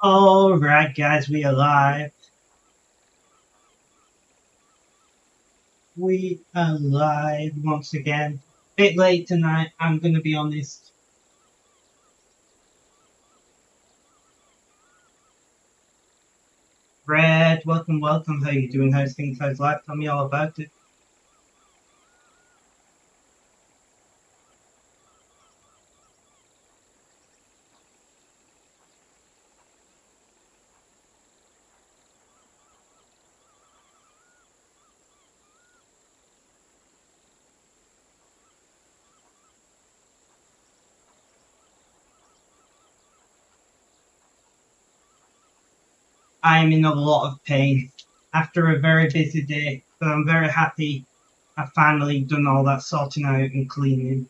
Alright guys, we are live. We are live once again. Bit late tonight, I'm gonna be honest. Red, welcome. How you doing? How's things? How's life? Tell me all about it. I'm in a lot of pain after a very busy day, but I'm very happy I've finally done all that sorting out and cleaning.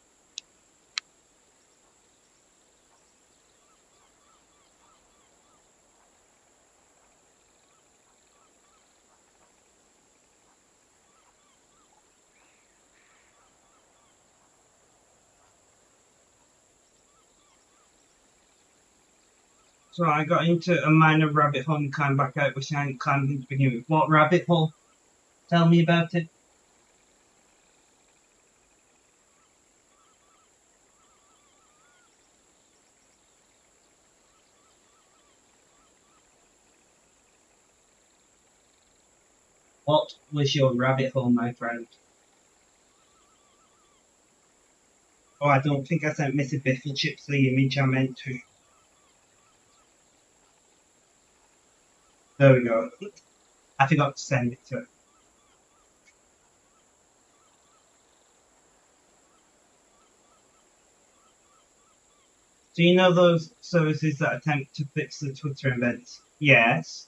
So I got into a minor rabbit hole and climbed back out, which I hadn't climbed into to begin with. What rabbit hole? Tell me about it. What was your rabbit hole, my friend? Oh, I don't think I sent Mrs. Biffle Chips the image I meant to. There we go. I forgot to send it to her. Do you know those services that attempt to fix the Twitter events? Yes.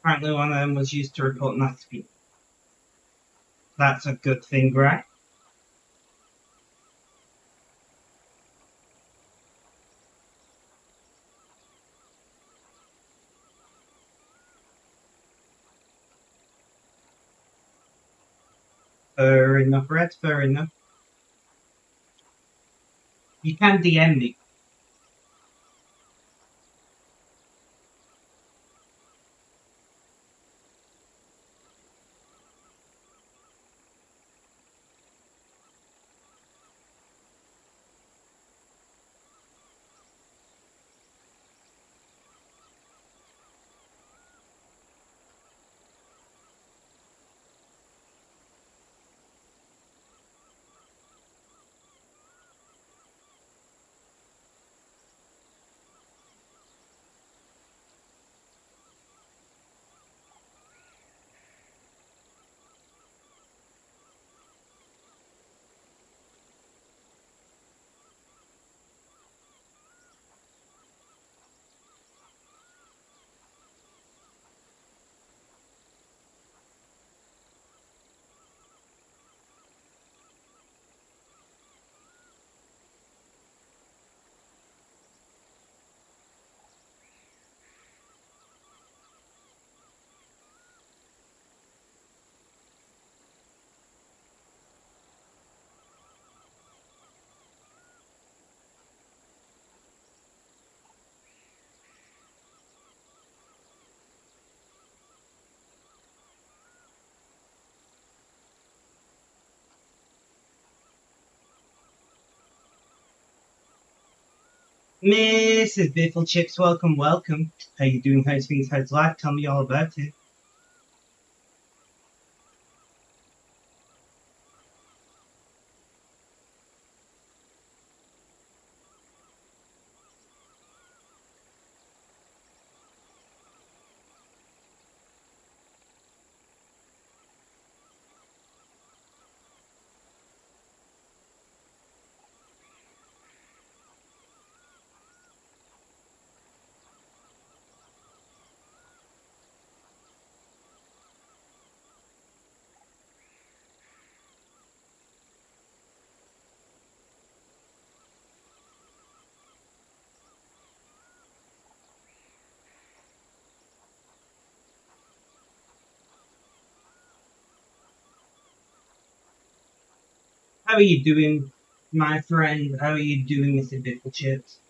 Apparently one of them was used to report nasty. That's a good thing, right? Fair enough, Red, fair enough. You can DM me. Mrs. Biffle Chips, welcome. How you doing? How's things? How's life? Tell me all about it. How are you doing, my friend? How are you doing, Mr. Biffle Chips?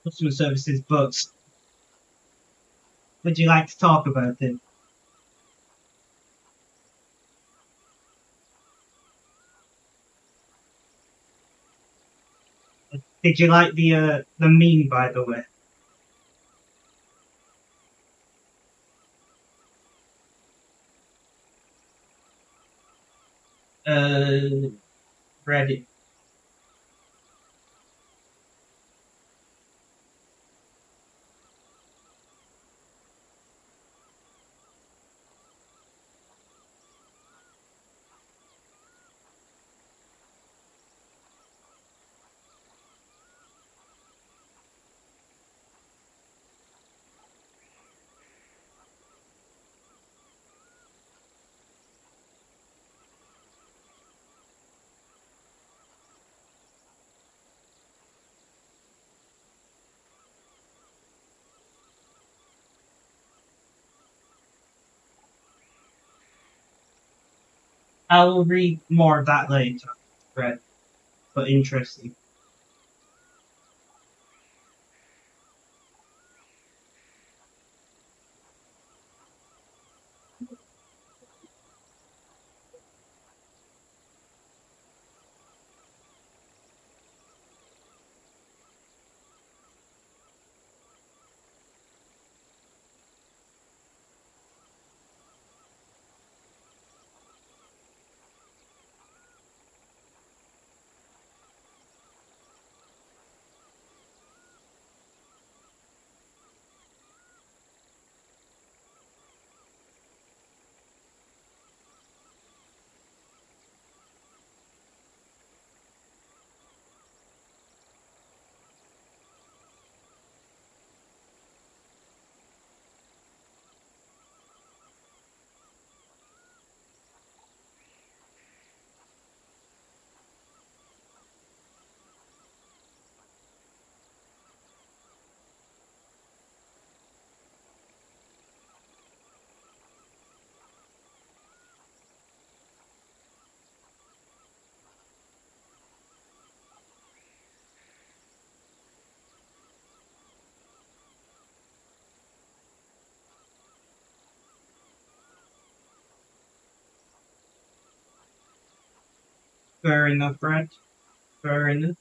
Customer services, but would you like to talk about it? Did you like the meme, by the way? Reddit. I will read more of that later. Red, but interesting. Fair enough, Brad. Fair enough.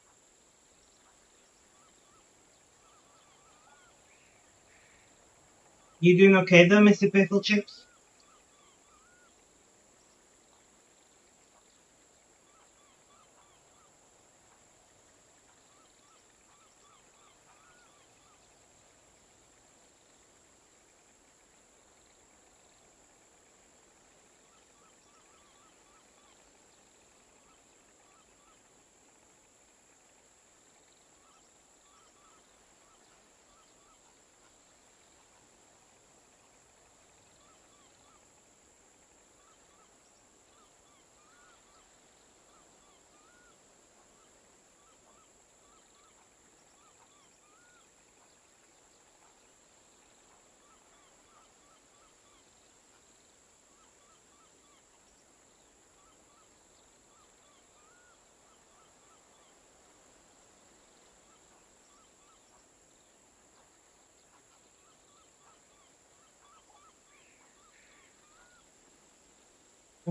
You doing okay though, Mr. Pickle Chips?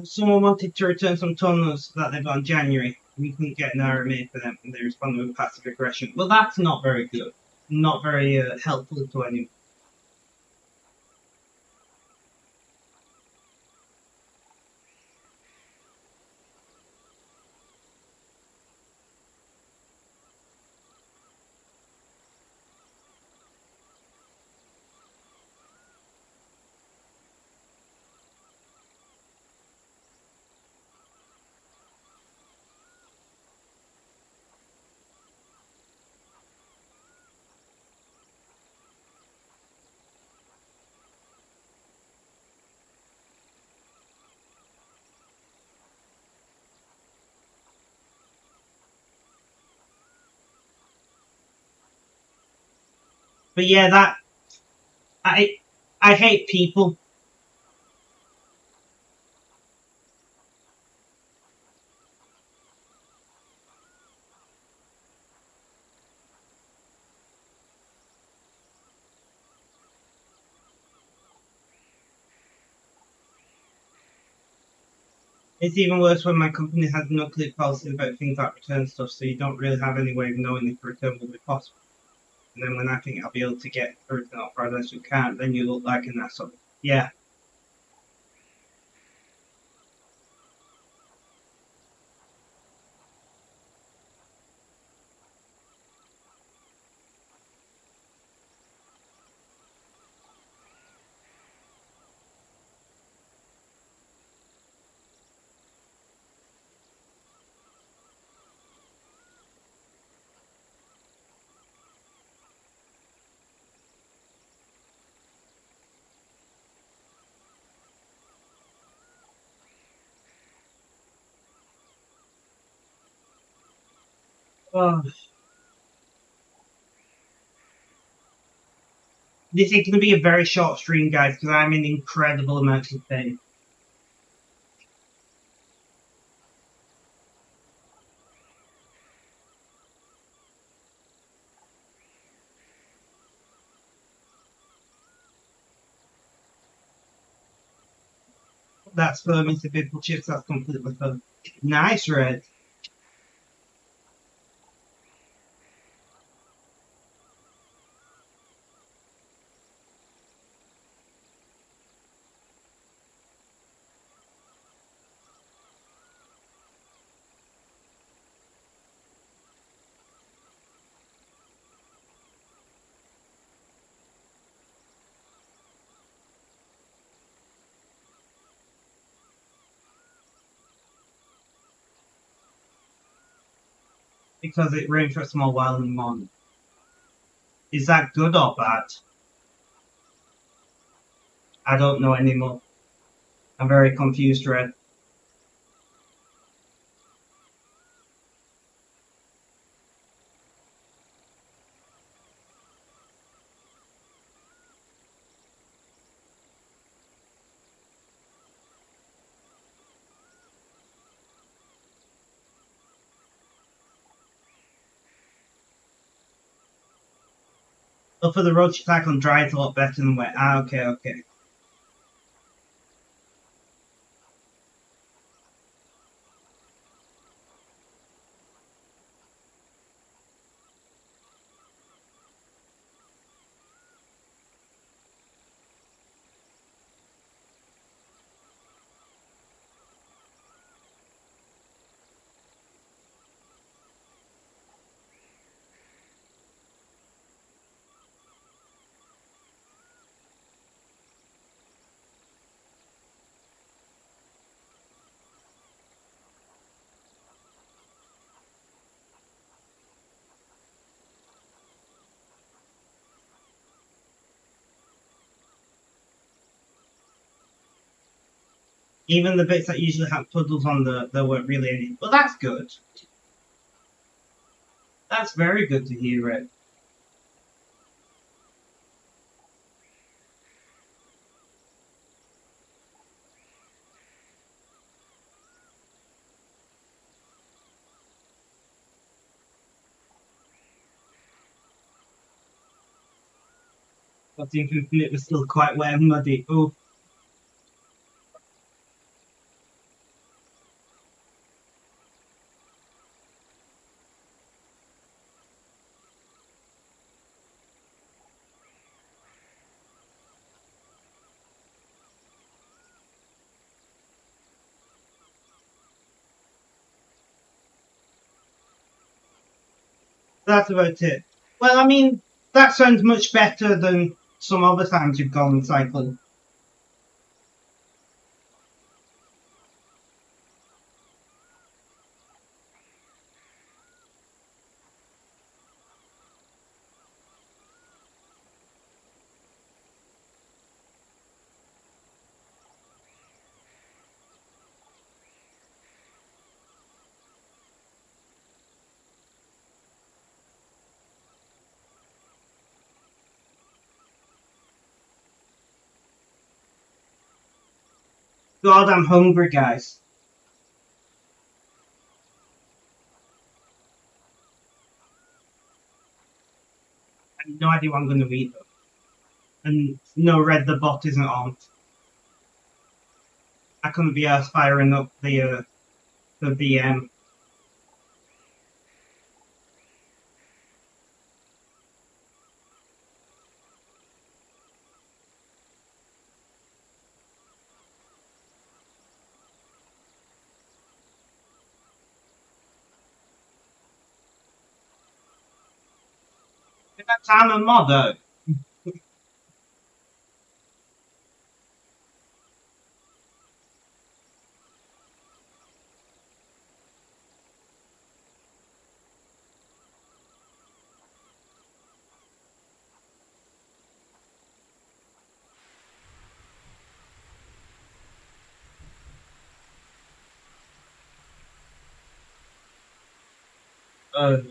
Someone wanted to return some tunnels that they got in January. We couldn't get an RMA for them, and they responded with passive aggression. Well, that's not very good. Not very helpful to anyone. But yeah, that I I hate people. It's even worse when my company has no clear policy about things like return stuff, so you don't really have any way of knowing if a return will be possible. And then when I think I'll be able to get a return offer unless you can't, then you look like an asshole. Yeah. Oh, this is going to be a very short stream, guys, because I'm in incredible amounts of pain. That's firm into people chips. That's completely firm. Nice, Red. Because it rained for a small while in the morning. Is that good or bad? I don't know anymore. I'm very confused, Red. But for the road cyclone, dry is a lot better than wet. Ah, okay, okay. Even the bits that usually have puddles on there weren't really any. Well, that's good. That's very good to hear, Red. But thinking it was still quite wet and muddy. Oh, that's about it. Well, I mean, that sounds much better than some other times you've gone and cycled. God, I'm hungry, guys. I have no idea what I'm going to eat, though. And no, Red the bot isn't on. I couldn't be asked firing up the VM. Is that time a mod, though? Uh,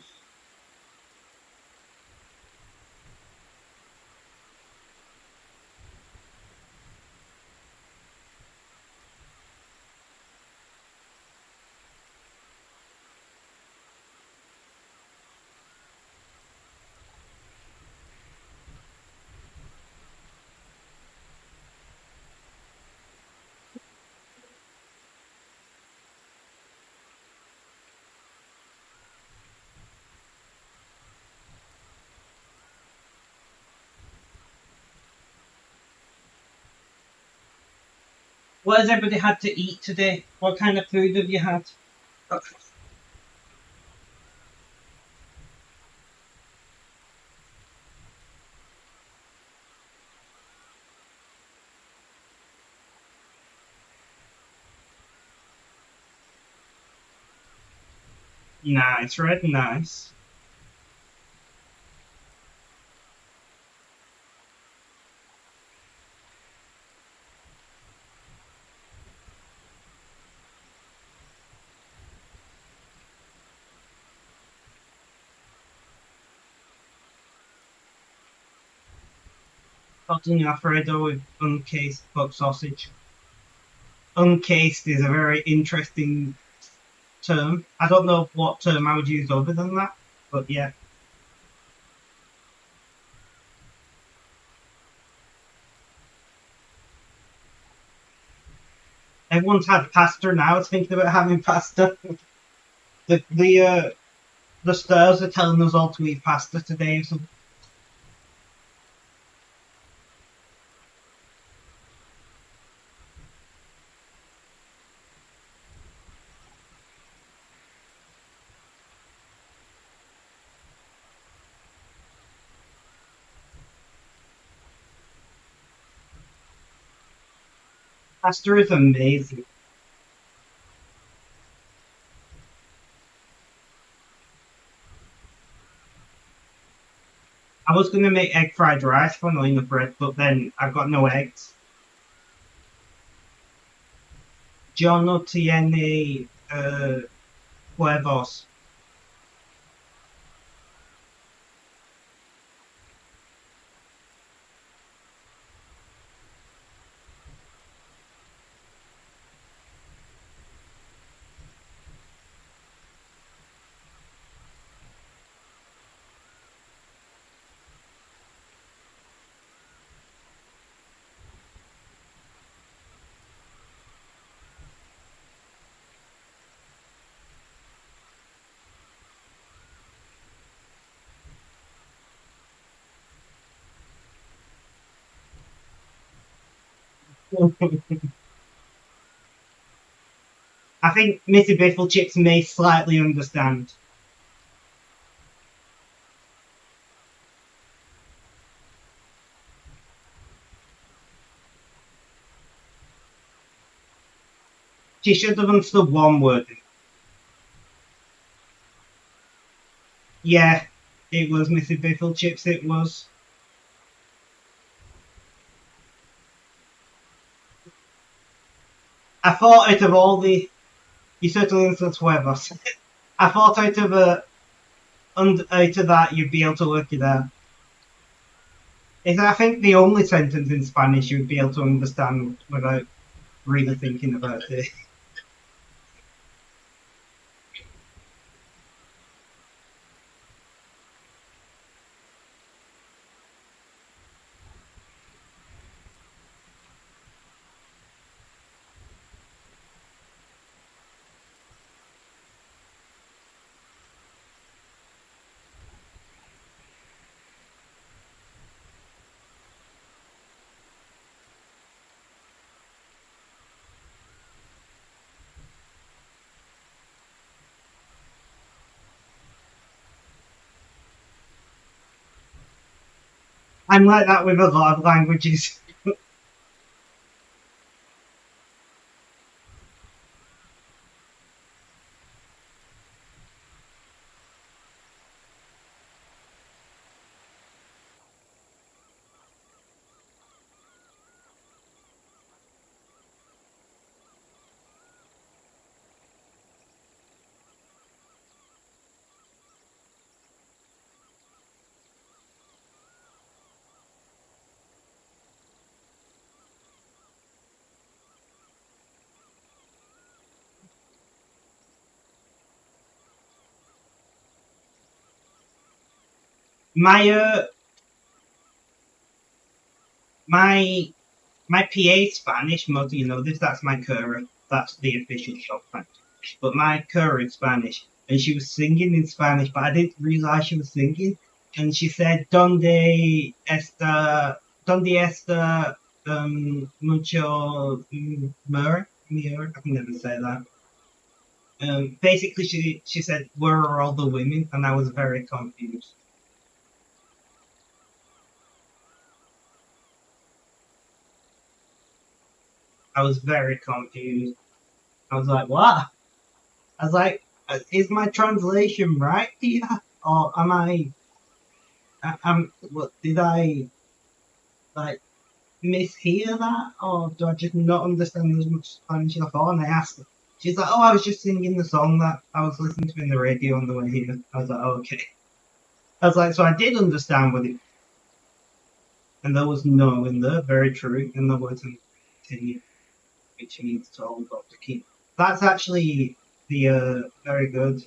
what has everybody had to eat today? What kind of food have you had? Nice, Red, nice. Cotton Alfredo with uncased pork sausage. Uncased is a very interesting term. I don't know what term I would use other than that, but yeah. Everyone's had pasta now. It's thinking about having pasta. The stars are telling us all to eat pasta today. So pasta is amazing. I was gonna make egg fried rice for the bread, but then I've got no eggs. Yo no tiene huevos. I think Missy Biffle Chips may slightly understand. She should have understood one word. Yeah, it was Missy Biffle Chips, it was. I thought out of all the... You certainly understood huevos. I thought out of that you'd be able to work it out. It's, I think, the only sentence in Spanish you'd be able to understand without really thinking about it. I'm like that with a lot of languages. My my my PA Spanish, most of you know this, that's my Cura. That's the official shop name. But my Cura is Spanish. And she was singing in Spanish, but I didn't realize she was singing. And she said, Donde está mucho mur? I can never say that. Basically, she said, where are all the women? And I was very confused. I was very confused. I was like, what? I was like, is my translation right here? Or am what, did I, like, mishear that? Or do I just not understand as much Spanish as I thought? And I asked her. She's like, oh, I was just singing the song that I was listening to in the radio on the way here. I was like, oh, okay. I was like, so I did understand what it, and there was no in there, very true, and there wasn't continue, which means to hold up to keep. That's actually the very good.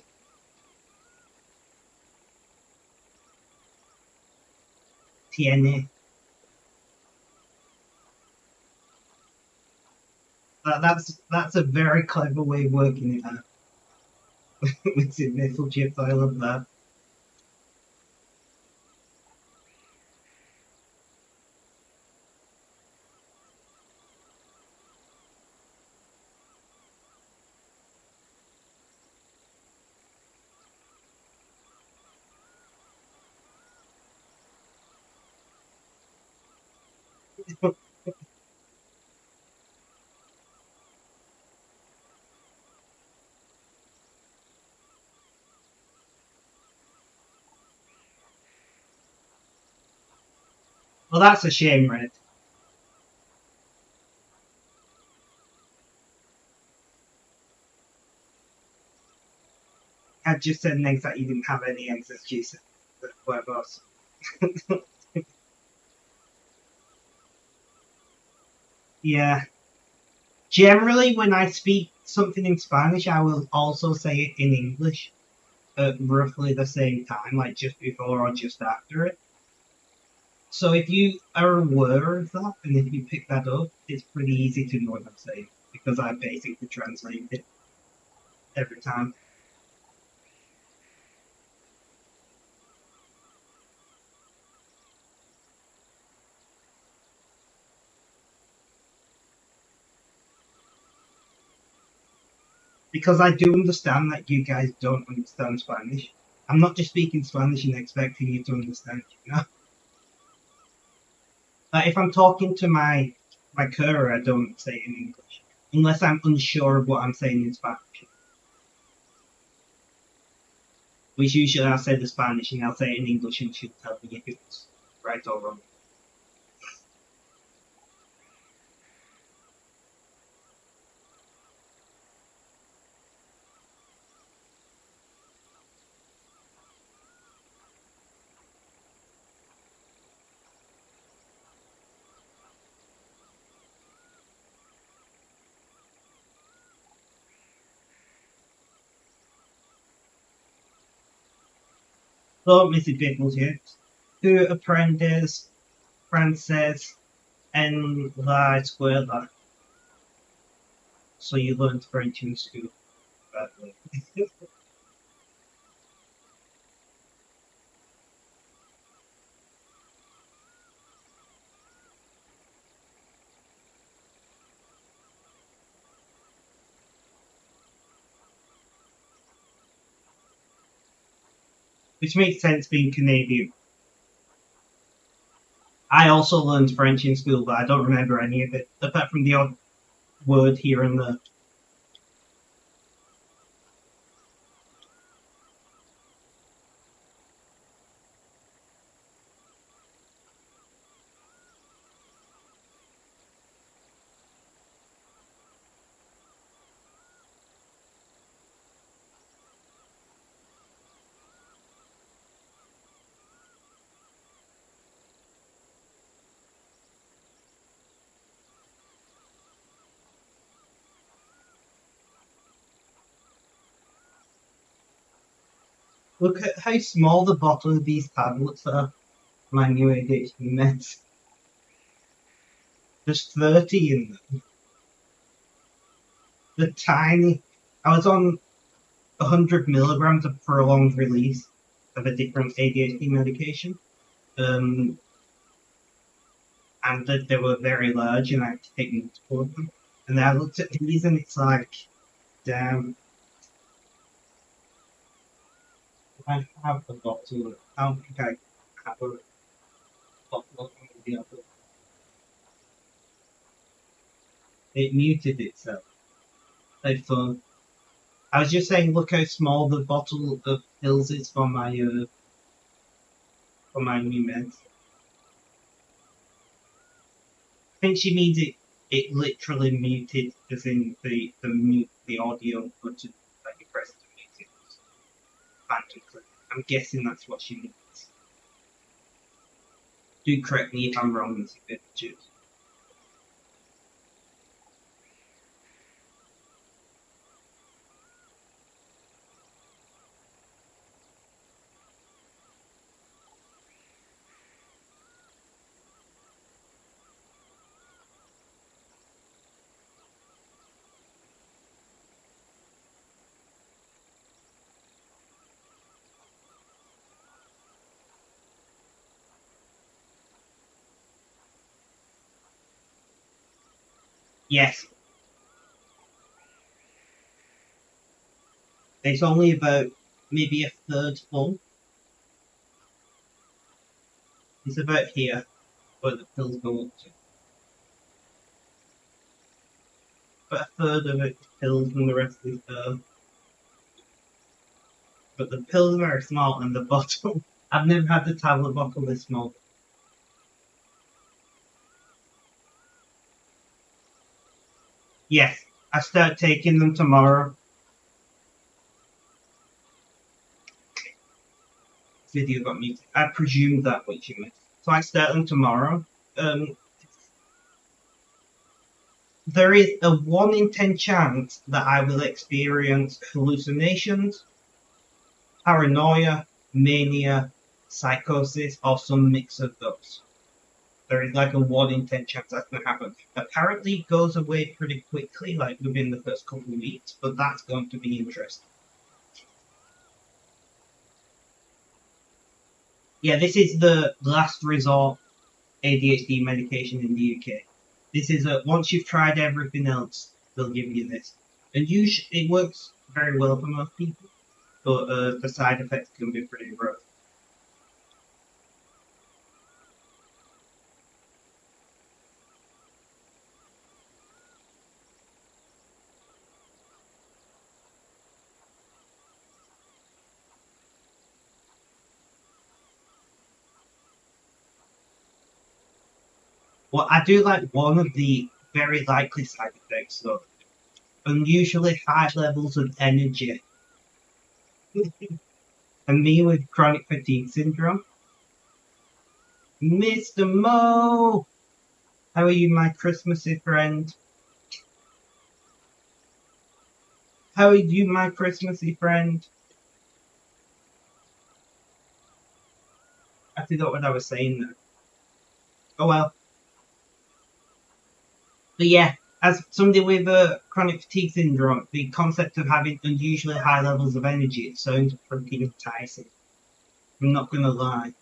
Tiene. That's a very clever way of working it out with missile chips. I love that. Well, that's a shame, Red. I just said next that you didn't have any excess juice. Boss. Yeah. Generally, when I speak something in Spanish, I will also say it in English at roughly the same time, like just before or just after it. So if you are aware of that, and if you pick that up, it's pretty easy to know what I'm saying because I basically translate it every time. Because I do understand that you guys don't understand Spanish. I'm not just speaking Spanish and expecting you to understand, you know? Like if I'm talking to my carer, I don't say it in English unless I'm unsure of what I'm saying in Spanish. Which usually I'll say the Spanish and I'll say it in English and she'll tell me if it's right or wrong. So, Missy Pickles, yes. Tu aprendes francés en la escuela. So you learned French in school. Badly. Which makes sense being Canadian. I also learned French in school, but I don't remember any of it, apart from the odd word here and there. Look at how small the bottle of these tablets are. My new ADHD meds. There's 30 in them. They're tiny. I was on 100 milligrams of prolonged release of a different ADHD medication. And they were very large, and I had to take multiple of them. And then I looked at these, and it's like, damn, I have a bottle. I don't think I have a bottle of the other. It muted itself. I thought, I was just saying, look how small the bottle of pills is for my new meds. I think she means it literally muted, as in the mute the audio button that you press to mute it. Phantom. I'm guessing that's what she means. Do correct me if I'm wrong, Mr. Bitches. Yes, it's only about maybe a third full. It's about here where the pills go up to. But a third of it is pills and the rest is but the pills are very small and the bottle. I've never had the tablet bottle this small. Yes, I start taking them tomorrow. Video got muted. I presumed that what you meant. So I start them tomorrow. Um, there is a 1 in 10 chance that I will experience hallucinations, paranoia, mania, psychosis, or some mix of those. There is like a 1 in 10 chance that's going to happen. Apparently, it goes away pretty quickly, like within the first couple of weeks, but that's going to be interesting. Yeah, this is the last resort ADHD medication in the UK. This is once you've tried everything else, they'll give you this. And it works very well for most people, but the side effects can be pretty rough. Well, I do like one of the very likely side effects, though. Unusually high levels of energy. And me with chronic fatigue syndrome. Mr. Mo! How are you, my Christmassy friend? How are you, my Christmassy friend? I forgot what I was saying there. Oh well. But yeah, as somebody with chronic fatigue syndrome, the concept of having unusually high levels of energy sounds pretty enticing. I'm not gonna lie.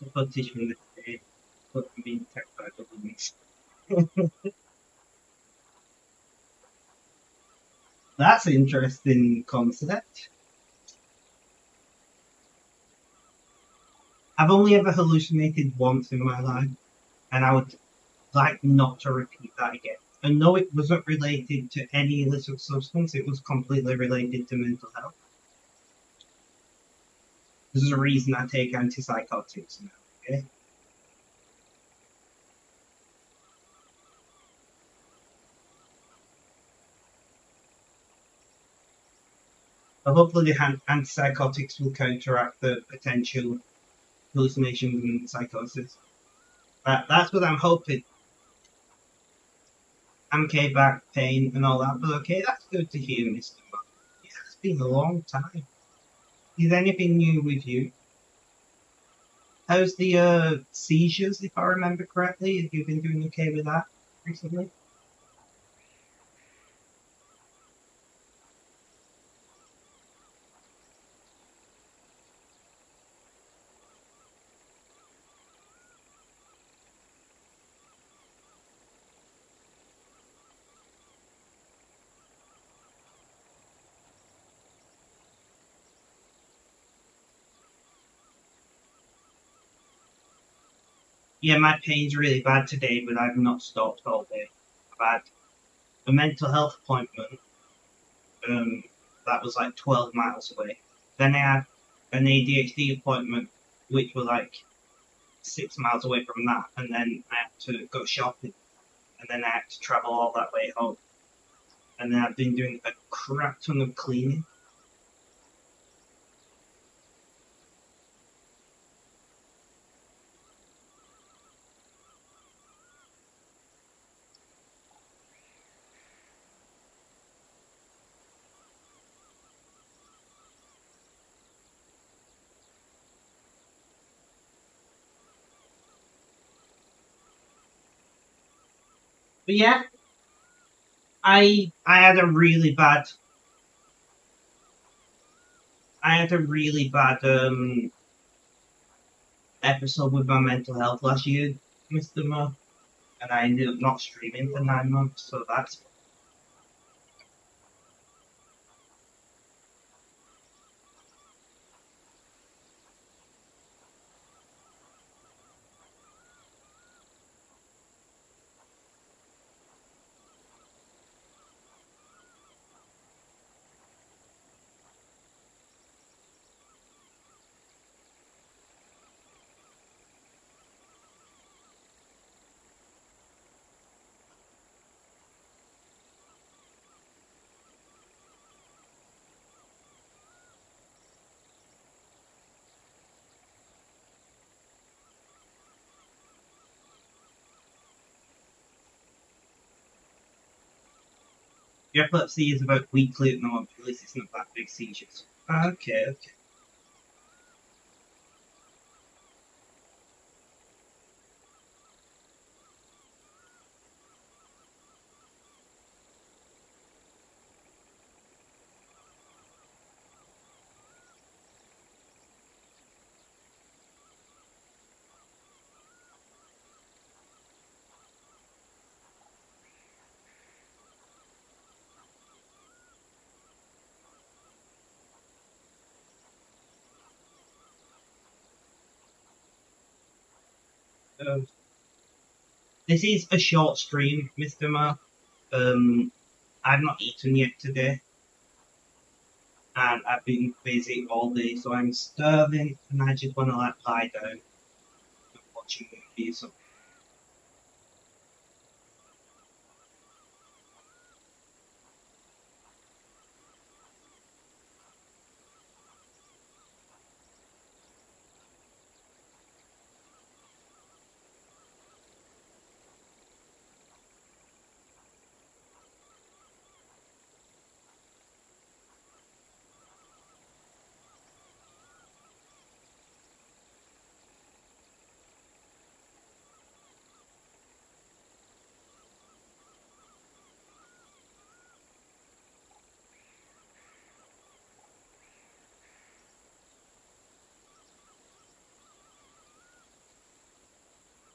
The footage from the day, but being attacked by governments. That's an interesting concept. I've only ever hallucinated once in my life, and I would like not to repeat that again. And no, it wasn't related to any illicit substance, it was completely related to mental health. There's a reason I take antipsychotics now, okay? But hopefully the antipsychotics will counteract the potential hallucinations and psychosis. That's what I'm hoping. I'm okay, back pain and all that, but okay, that's good to hear, Mr. Mark. Yeah, it's been a long time. Is anything new with you? How's the seizures, if I remember correctly? Have you been doing okay with that recently? Yeah, my pain's really bad today, but I've not stopped all day. I've had a mental health appointment um, that was like 12 miles away. Then I had an ADHD appointment, which was like 6 miles away from that. And then I had to go shopping. And then I had to travel all that way home. And then I've been doing a crap ton of cleaning. But yeah, I had a really bad episode with my mental health last year, Mr. Mo, and I ended up not streaming for 9 months. So that's your epilepsy is about weekly at the moment. At least it's not that big seizures. Okay, okay. This is a short stream, Mr. Mo. I've not eaten yet today, and I've been busy all day, so I'm starving, and I just want to like lie down and watch a movie or something.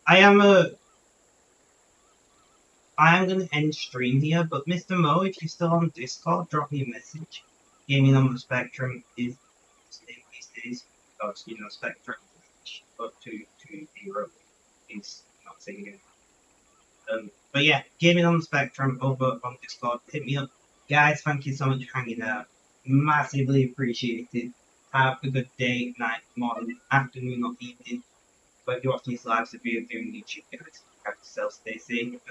I am a I am going to end stream here, but Mr. Mo, if you're still on Discord, drop me a message. Gaming on the Spectrum is the name these days because, you know, Spectrum up to 0 is not singing. But yeah, Gaming on the Spectrum over on Discord. Hit me up. Guys, thank you so much for hanging out. Massively appreciated. Have a good day, night, morning, afternoon, or evening. But if you're watching these lives, if you're doing YouTube, guys, have yourself stay safe.